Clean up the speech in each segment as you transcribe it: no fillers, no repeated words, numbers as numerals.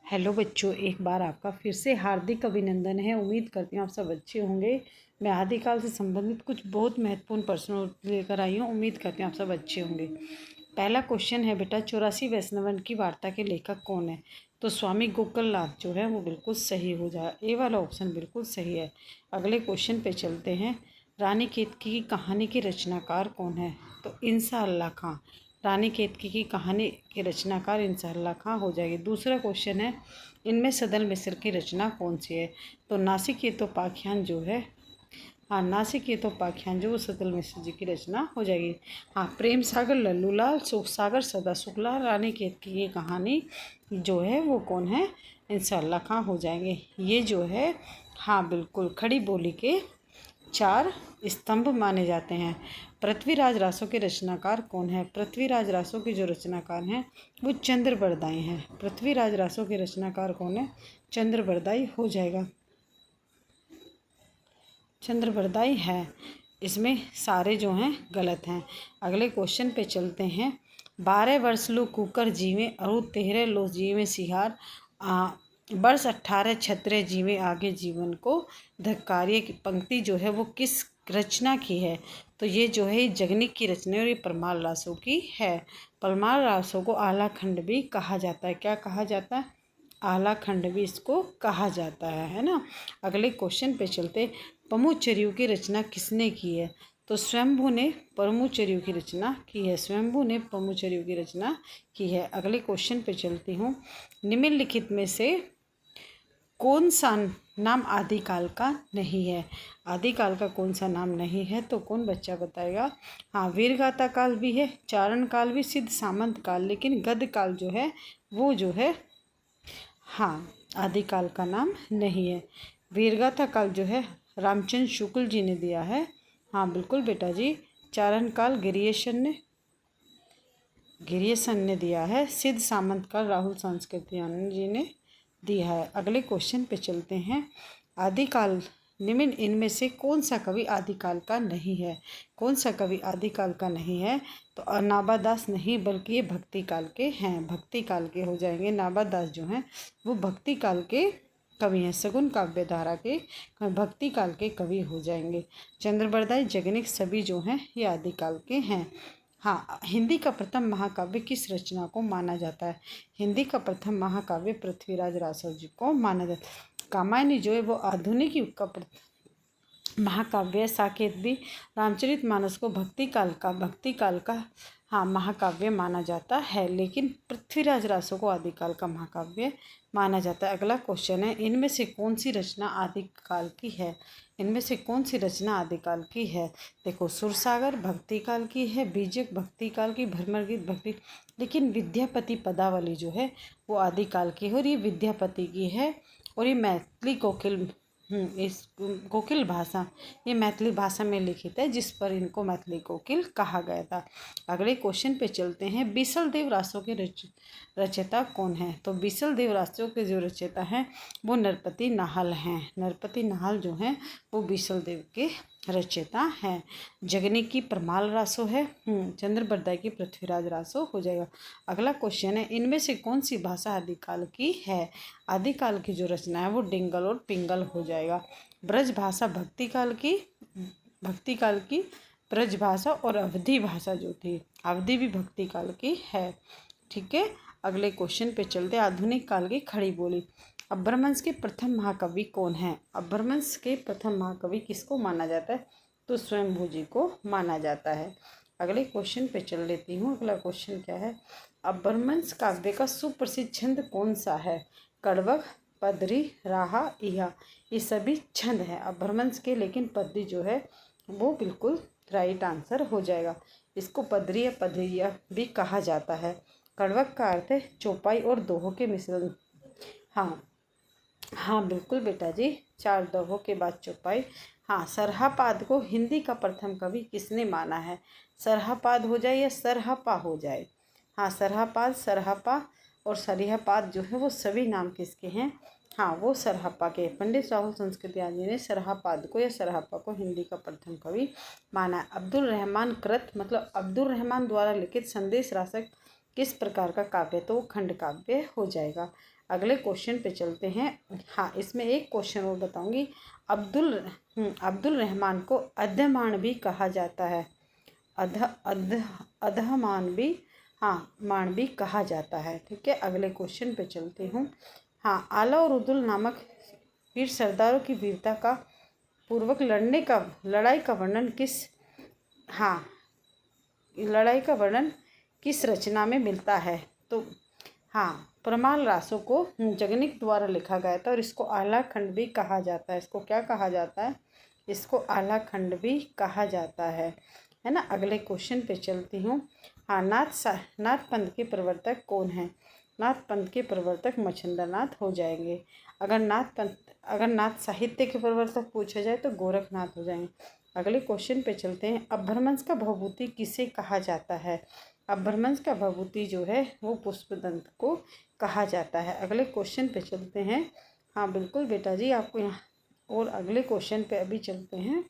Hello बच्चों, एक बार आपका फिर से हार्दिक अभिनंदन है। उम्मीद करती हूँ आप सब अच्छे होंगे। मैं आदिकाल से संबंधित कुछ बहुत महत्वपूर्ण प्रश्नों लेकर आई हूँ। उम्मीद करती हूँ आप सब अच्छे होंगे। पहला क्वेश्चन है बेटा, 84 वैष्णवन की वार्ता के लेखक कौन है? तो स्वामी गोकलनाथ जो है वो बिल्कुल सही हो जाए। ए वाला ऑप्शन बिल्कुल सही है। अगले क्वेश्चन पे चलते हैं। रानी केतकी की कहानी के रचनाकार कौन है? तो इंसाअल्लाह खां। रानी केतकी की कहानी के रचनाकार इंसाअल्लाह खां हो जाएगी। दूसरा क्वेश्चन है, इनमें सदल मिस्र की रचना कौन सी है? तो नासिक ये तो पाख्यान जो है, हाँ नासिक ये तो पाख्यान जो वो सदल मिश्र जी की रचना हो जाएगी। हाँ, प्रेम सागर लल्लूलाल, सुख सागर सदा शुक्ला, रानी केतकी की कहानी जो है वो कौन है? इंसाअल्लाह खां हो जाएंगे। ये जो है, हाँ बिल्कुल, खड़ी बोली के 4 स्तंभ माने जाते हैं। पृथ्वीराज रासों के रचनाकार कौन है? पृथ्वीराज रासों के जो रचनाकार हैं वो चंद्रबरदाई हैं। पृथ्वीराज रासों के रचनाकार कौन है? चंद्रबरदाई हो जाएगा। चंद्रबरदाई है। इसमें सारे जो हैं गलत हैं। अगले क्वेश्चन पे चलते हैं। 12 वर्ष लो कुकर जीवे अरु 13 लो जीवे सिहार, वर्ष 18 छत्रे जीवे आगे जीवन को धक्कारिये की पंक्ति जो है वो किस रचना की है? तो ये जो है जगनिक की रचना और ये परमार रासों की है। परमार रासों को आला खंड भी कहा जाता है। क्या कहा जाता है? आला खंड भी इसको कहा जाता है ना। अगले क्वेश्चन पे चलते। पमुचर्यु की रचना किसने की है? तो स्वयंभू ने पमुचर्यु की रचना की है। स्वयंभू ने पमुचर्यु की रचना की है। अगले क्वेश्चन पे चलती हूँ। निम्नलिखित में से कौन सा नाम आदिकाल का नहीं है? आदिकाल का कौन सा नाम नहीं है? तो कौन बच्चा बताएगा? हाँ, वीरगाथा काल भी है, चारण काल भी, सिद्ध सामंत काल, लेकिन गद्य काल जो है वो जो है, हाँ आदिकाल का नाम नहीं है। वीरगाथा काल जो है रामचंद्र शुक्ल जी ने दिया है। हाँ बिल्कुल बेटा जी। चारण काल गिरियसन ने दिया है। सिद्ध सामंत काल राहुल सांस्कृतियानंद जी ने दिया है। अगले क्वेश्चन पे चलते हैं। आदिकाल निम्न इनमें से कौन सा कवि आदिकाल का नहीं है? कौन सा कवि आदिकाल का नहीं है? तो नाबादास नहीं, बल्कि ये भक्ति काल के हैं। भक्ति काल के हो जाएंगे। नाबादास जो हैं वो भक्ति काल के कवि हैं। सगुन काव्य धारा के भक्ति काल के कवि हो जाएंगे। चंद्रबरदाई, जगनिक सभी जो हैं ये आदिकाल के हैं। हाँ, हिंदी का प्रथम महाकाव्य किस रचना को माना जाता है? हिंदी का प्रथम महाकाव्य पृथ्वीराज रासो जी को माना जाता है। कामायनी जो है वो आधुनिक युग का महाकाव्य। साकेत भी रामचरितमानस को भक्ति काल का हाँ महाकाव्य माना जाता है, लेकिन पृथ्वीराज रासो को आदिकाल का महाकाव्य माना जाता है। अगला क्वेश्चन है, इनमें से कौन सी रचना आदिकाल की है? इनमें से कौन सी रचना आदिकाल की है? देखो, सुरसागर भक्ति काल की है, बीजक भक्ति काल की, भ्रमर गीत भक्ति, लेकिन विद्यापति पदावली जो है वो आदिकाल की है और ये विद्यापति की है। और ये मैथिली कोकिल इस कोकिल भाषा, ये मैथिली भाषा में लिखित है, जिस पर इनको मैथिली कोकिल कहा गया था। अगले क्वेश्चन पे चलते हैं। बीसल देव रासों के रचयिता कौन है? तो बीसल देव रासों के जो रचयिता हैं वो नरपति नाहल हैं। नरपति नाहल जो हैं वो बीसल देव के रचयिता हैं। जगनिक की परमाल रासो है। चंद्रबरदाई की पृथ्वीराज रासो हो जाएगा। अगला क्वेश्चन है, इनमें से कौन सी भाषा आदिकाल की है? आदिकाल की जो रचना है वो डिंगल और पिंगल हो जाएगा। ब्रज भाषा भक्ति काल की ब्रज भाषा, और अवधी भाषा जो थी, अवधी भी भक्ति काल की है। ठीक है। अगले क्वेश्चन पे चलते। आधुनिक काल की खड़ी बोली। अब्रमंश के प्रथम महाकवि कौन है? अब्रमंश के प्रथम महाकवि किसको माना जाता है? तो स्वयंभू जी को माना जाता है। अगले क्वेश्चन पे चल लेती हूँ। अगला क्वेश्चन क्या है? अब्रमंश काव्य का सुप्रसिद्ध छंद कौन सा है? कड़वक, पदरी, राहा, इहा, ये सभी छंद हैं अब्रमंश के, लेकिन पदरी जो है वो बिल्कुल राइट आंसर हो जाएगा। इसको पदरी या पदरिया भी कहा जाता है। कड़वक का अर्थ है चौपाई और दोहों के मिश्रण। हाँ बिल्कुल बेटा जी, 4 दोहों के बाद चौपाई। हाँ, सरहापाद को हिंदी का प्रथम कवि किसने माना है? सरहापाद हो जाए या सरहापा हो जाए? हाँ, सरहापाद, सरहापा और सरिहापाद जो है वो सभी नाम किसके हैं? हाँ, वो सरहप्पा के। पंडित राहुल संस्कृतियान जी ने सरहापाद को या सरहप्पा को हिंदी का प्रथम कवि माना। अब्दुल रहमान कृत मतलब अब्दुल रहमान द्वारा लिखित संदेश रासक किस प्रकार का काव्य? तो खंड काव्य हो जाएगा। अगले क्वेश्चन पे चलते हैं। हाँ, इसमें एक क्वेश्चन और बताऊंगी। अब्दुल रहमान को अध्यमान भी कहा जाता है। अधमान भी, हाँ, मान भी कहा जाता है। ठीक है, अगले क्वेश्चन पे चलती हूँ। हाँ, आला और उदुल नामक वीर सरदारों की वीरता का पूर्वक लड़ाई का वर्णन किस रचना में मिलता है? तो हाँ, परमाल रासो को जगनिक द्वारा लिखा गया था और इसको आला खंड भी कहा जाता है। इसको क्या कहा जाता है? इसको आला खंड भी कहा जाता है ना। अगले क्वेश्चन पे चलती हूँ। हाँ, नाथ पंथ के प्रवर्तक कौन है? नाथ पंथ के प्रवर्तक मच्छिंद्रनाथ हो जाएंगे। अगर नाथ साहित्य के प्रवर्तक पूछा जाए तो गोरखनाथ हो जाएंगे। अगले क्वेश्चन पे चलते हैं। अपभ्रंश का भवभूति किसे कहा जाता है? अपभ्रंश का भवभूति जो है वो पुष्पदंत को कहा जाता है। अगले क्वेश्चन पे चलते हैं। हाँ बिल्कुल बेटा जी, आपको यहाँ और अगले क्वेश्चन पे अभी चलते हैं।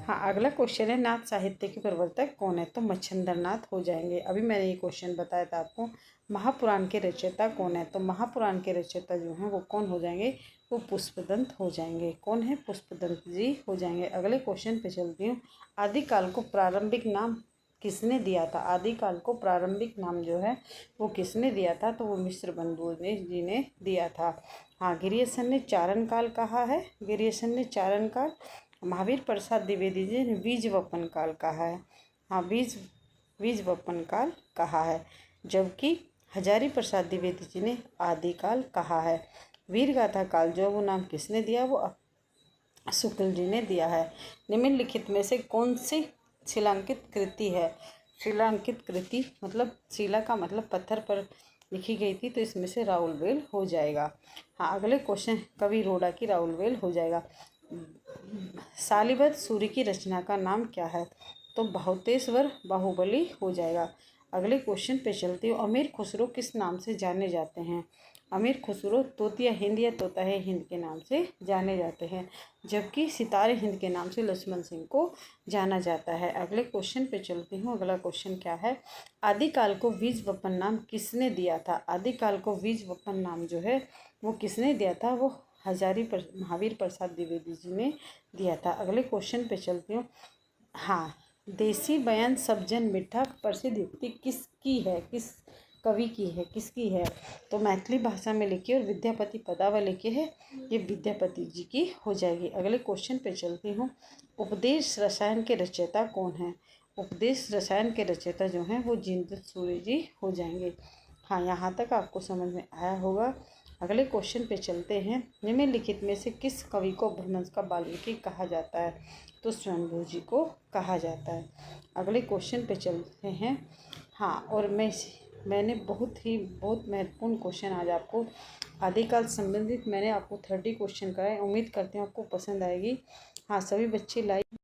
हाँ, अगला क्वेश्चन है नाथ साहित्य के प्रवर्तक कौन है? तो मच्छिंद्रनाथ हो जाएंगे। अभी मैंने ये क्वेश्चन बताया था आपको। महापुराण के रचयिता कौन है? तो महापुराण के रचयिता जो हैं वो कौन हो जाएंगे? वो पुष्पदंत हो जाएंगे। कौन है? पुष्पदंत जी हो जाएंगे। अगले क्वेश्चन पे चलती हूँ। आदिकाल को प्रारंभिक नाम किसने दिया था? आदिकाल को प्रारंभिक नाम जो है वो किसने दिया था? तो वो मिश्र बंधुओं जी ने दिया था। हाँ, गिरियसन ने चारण काल कहा है। गिरियसन ने चारण काल। महावीर प्रसाद द्विवेदी जी ने बीज वपन काल कहा है। हाँ, बीज वपन काल कहा है। जबकि हजारी प्रसाद द्विवेदी जी ने आदिकाल कहा है। वीर गाथा काल जो वो नाम किसने दिया? वो शुक्ल जी ने दिया है। निम्नलिखित में से कौन सी शिलांकित कृति है? शिलांकित कृति मतलब शिला का मतलब पत्थर पर लिखी गई थी, तो इसमें से राउलवेल हो जाएगा। हाँ, अगले क्वेश्चन कवि रोड़ा की राउलवेल हो जाएगा। शालिबद्ध सूर्य की रचना का नाम क्या है? तो बहुतेश्वर बाहुबली हो जाएगा। अगले क्वेश्चन पे चलती हूँ। अमीर खुसरो किस नाम से जाने जाते हैं? अमीर खुसरो तोतिया हिंद या तोता है हिंद के नाम से जाने जाते हैं। जबकि सितारे हिंद के नाम से लक्ष्मण सिंह को जाना जाता है। अगले क्वेश्चन पे चलती हूँ। अगला क्वेश्चन क्या है? आदिकाल को बीज वपन नाम किसने दिया था? आदिकाल को बीज वपन नाम जो है वो किसने दिया था? वो महावीर प्रसाद द्विवेदी जी ने दिया था। अगले क्वेश्चन पे चलती हूँ। हाँ, देसी बयान सब जन मिठा प्रसिद्ध युक्ति किसकी है? किस कवि की है? किसकी है? तो मैथिली भाषा में लिखी और विद्यापति पदावली की है। ये विद्यापति जी की हो जाएगी। अगले क्वेश्चन पे चलती हूँ। उपदेश रसायन के रचयिता कौन है? उपदेश रसायन के रचयिता जो हैं वो जितेंद्र सूर्य जी हो जाएंगे। हाँ, यहाँ तक आपको समझ में आया होगा। अगले क्वेश्चन पे चलते हैं। निम्नलिखित में से किस कवि को अपभ्रंश का बाल्मीकि कहा जाता है? तो स्वयंभू जी को कहा जाता है। अगले क्वेश्चन पे चलते हैं। हाँ, और मैंने बहुत महत्वपूर्ण क्वेश्चन आज आपको आदिकाल संबंधित मैंने आपको 30 क्वेश्चन कराए। उम्मीद करती हूँ आपको पसंद आएगी। हाँ, सभी बच्चे लाइक